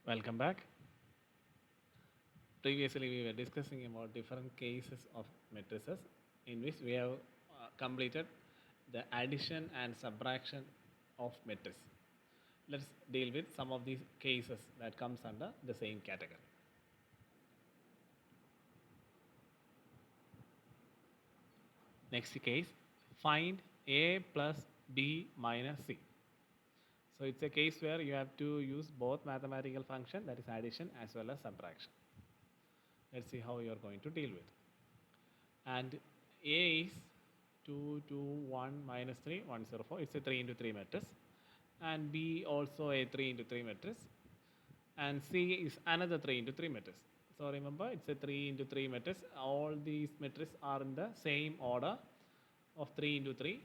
Welcome back. Previously, we were discussing about different cases of matrices in which we have completed the addition and subtraction of matrix. Let's deal with some of these cases that comes under the same category. Next case, find A plus B minus C. So it's a case where you have to use both mathematical function, that is addition, as well as subtraction. Let's see how you are going to deal with. And A is 2, 2, 1, minus 3, 1, 0, 4. It's a 3 into 3 matrix. And B also a 3 into 3 matrix. And C is another 3 into 3 matrix. So remember, it's a 3 into 3 matrix. All these matrices are in the same order of 3 into 3.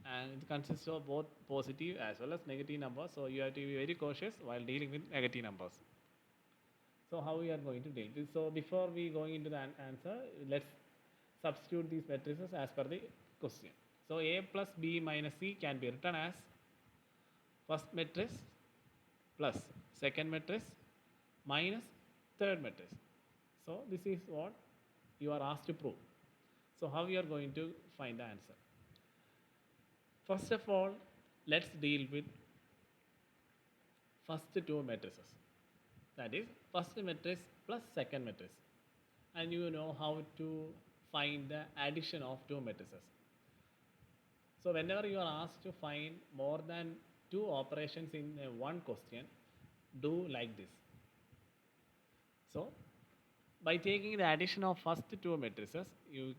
And it consists of both positive as well as negative numbers. So you have to be very cautious while dealing with negative numbers. So how we are going to deal with? So before we going into the answer, let's substitute these matrices as per the question. So A plus B minus C can be written as first matrix plus second matrix minus third matrix. So this is what you are asked to prove. So how you are going to find the answer? First of all, let's deal with first two matrices. That is first matrix plus second matrix. And you know how to find the addition of two matrices. So whenever you are asked to find more than two operations in one question, do like this. So by taking the addition of first two matrices, you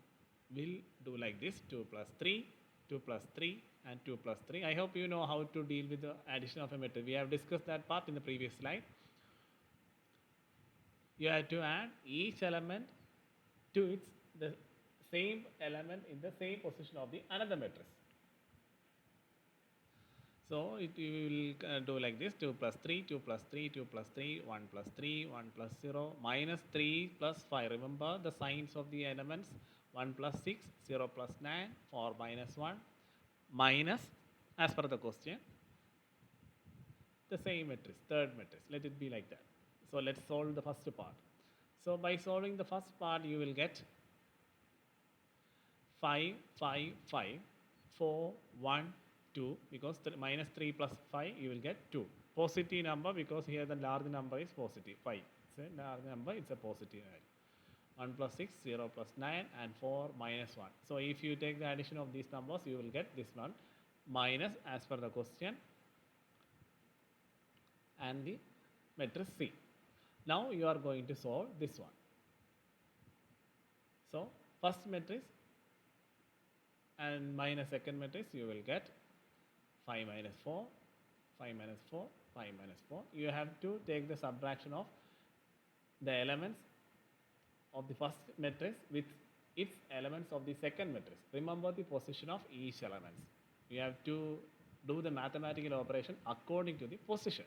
will do like this: 2 plus 3, 2 plus 3, and 2 plus 3. I hope you know how to deal with the addition of a matrix. We have discussed that part in the previous slide. You have to add each element to its the same element in the same position of the another matrix. So you will do like this: 2 plus 3, 2 plus 3, 2 plus 3, 1 plus 3, 1 plus 0, minus 3 plus 5. Remember the signs of the elements: 1 plus 6, 0 plus 9, 4 minus 1, minus, as per the question, the same matrix, third matrix. Let it be like that. So let's solve the first part. So by solving the first part, you will get 5, 5, 5, 4, 1, 2, because minus 3 plus 5, you will get 2. Positive number, because here the large number is positive, 5. It's a large number, it's a positive value. 1 plus 6, 0 plus 9, and 4 minus 1. So if you take the addition of these numbers, you will get this one, minus as per the question, and the matrix C. Now you are going to solve this one. So first matrix and minus second matrix, you will get 5 minus 4, 5 minus 4, 5 minus 4. You have to take the subtraction of the elements of the first matrix with its elements of the second matrix. Remember the position of each element. You have to do the mathematical operation according to the position.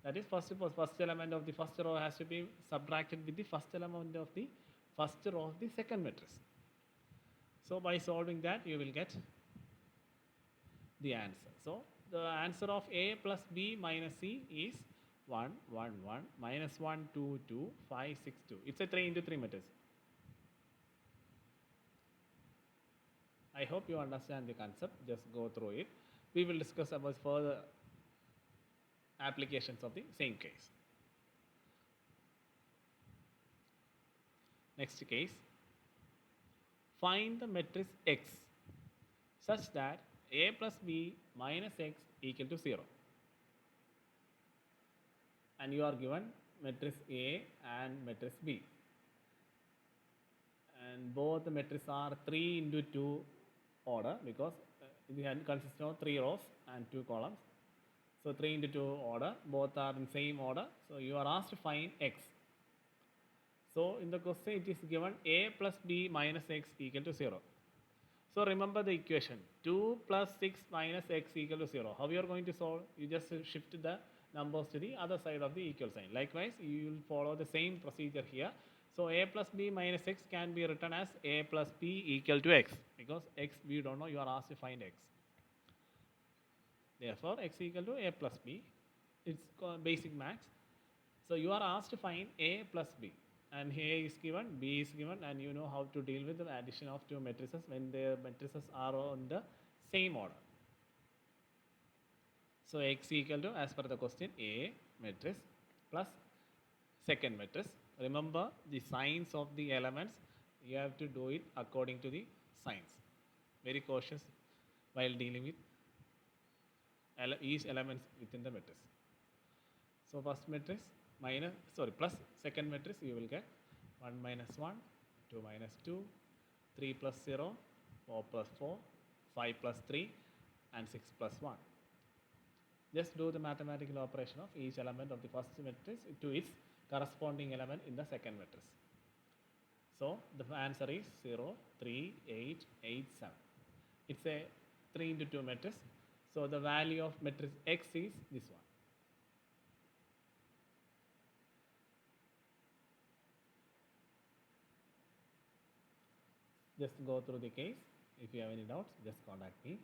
That is, first element of the first row has to be subtracted with the first element of the first row of the second matrix. So by solving that, you will get the answer. So the answer of A plus B minus C is 1, 1, 1, minus 1, 2, 2, 5, 6, 2. It's a 3 into 3 matrix. I hope you understand the concept. Just go through it. We will discuss about further applications of the same case. Next case, find the matrix X such that A plus B minus X equal to 0. And you are given matrix A and matrix B. And both the matrices are 3 into 2 order, because it consists of 3 rows and 2 columns. So 3 into 2 order, both are in same order. So you are asked to find X. So in the question it is given A plus B minus X equal to 0. So remember the equation: 2 plus 6 minus X equal to 0. How you are going to solve? You just shift the numbers to the other side of the equal sign. Likewise, you will follow the same procedure here. So A plus B minus X can be written as A plus B equal to X, because X we don't know, you are asked to find X. Therefore, X equal to A plus B. It's basic maths. So you are asked to find A plus B, and A is given, B is given, and you know how to deal with the addition of two matrices when the matrices are on the same order. So X equal to, as per the question, A matrix plus second matrix. Remember the signs of the elements, you have to do it according to the signs. Very cautious while dealing with each elements within the matrix. So first matrix minus, sorry, plus second matrix, you will get 1 minus 1, 2 minus 2, 3 plus 0, 4 plus 4, 5 plus 3, and 6 plus 1. Just do the mathematical operation of each element of the first matrix to its corresponding element in the second matrix. So the answer is 0, 3, 8, 8, 7. It's a 3 into 2 matrix. So the value of matrix X is this one. Just go through the case. If you have any doubts, just contact me.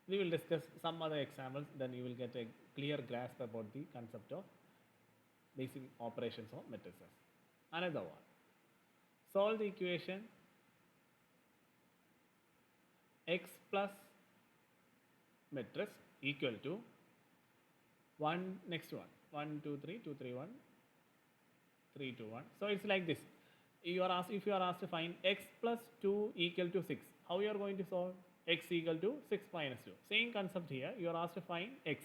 We will discuss some other examples, then you will get a clear grasp about the concept of basic operations of matrices. Another one. Solve the equation X plus matrix equal to 1, next one, 1, 2, 3, 2, 3, 1, 3, 2, 1. So it's like this. You are asked, if you are asked to find X plus 2 equal to 6, how you are going to solve? X equal to 6 minus 2. Same concept here. You are asked to find X.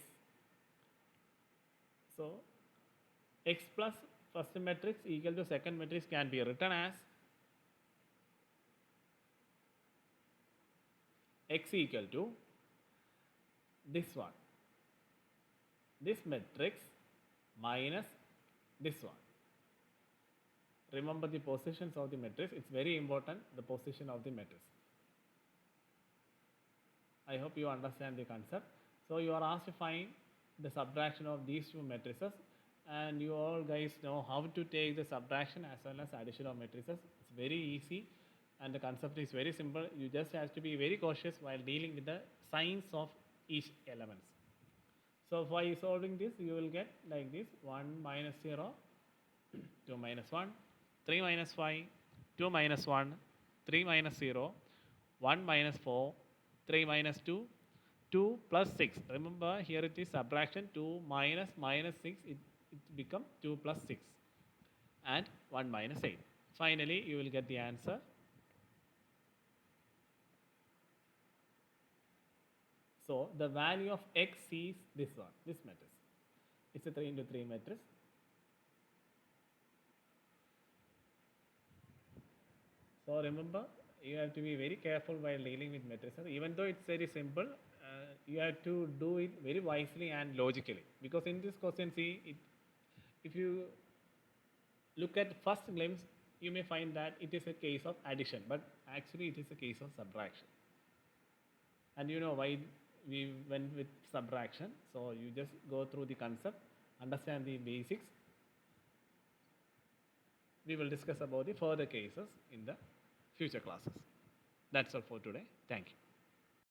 So X plus first matrix equal to second matrix can be written as X equal to this one, this matrix minus this one. Remember the positions of the matrix. It's very important, the position of the matrix. I hope you understand the concept. So you are asked to find the subtraction of these two matrices, and you all guys know how to take the subtraction as well as addition of matrices. It's very easy, and the concept is very simple. You just have to be very cautious while dealing with the signs of each elements. So by solving this, you will get like this: 1 minus 0, 2 minus 1, 3 minus 5, 2 minus 1, 3 minus 0, 1 minus 4, 3 minus 2, 2 plus 6. Remember here it is subtraction, 2 minus minus 6, it become 2 plus 6, and 1 minus 8. Finally, you will get the answer. So the value of X is this one, this matrix. It's a 3 into 3 matrix. So remember, you have to be very careful while dealing with matrices. Even though it's very simple, you have to do it very wisely and logically. Because in this question, see, if you look at first glimpse, you may find that it is a case of addition, but actually it is a case of subtraction. And you know why we went with subtraction. So you just go through the concept, understand the basics. We will discuss about the further cases in the future classes. That's all for today. Thank you.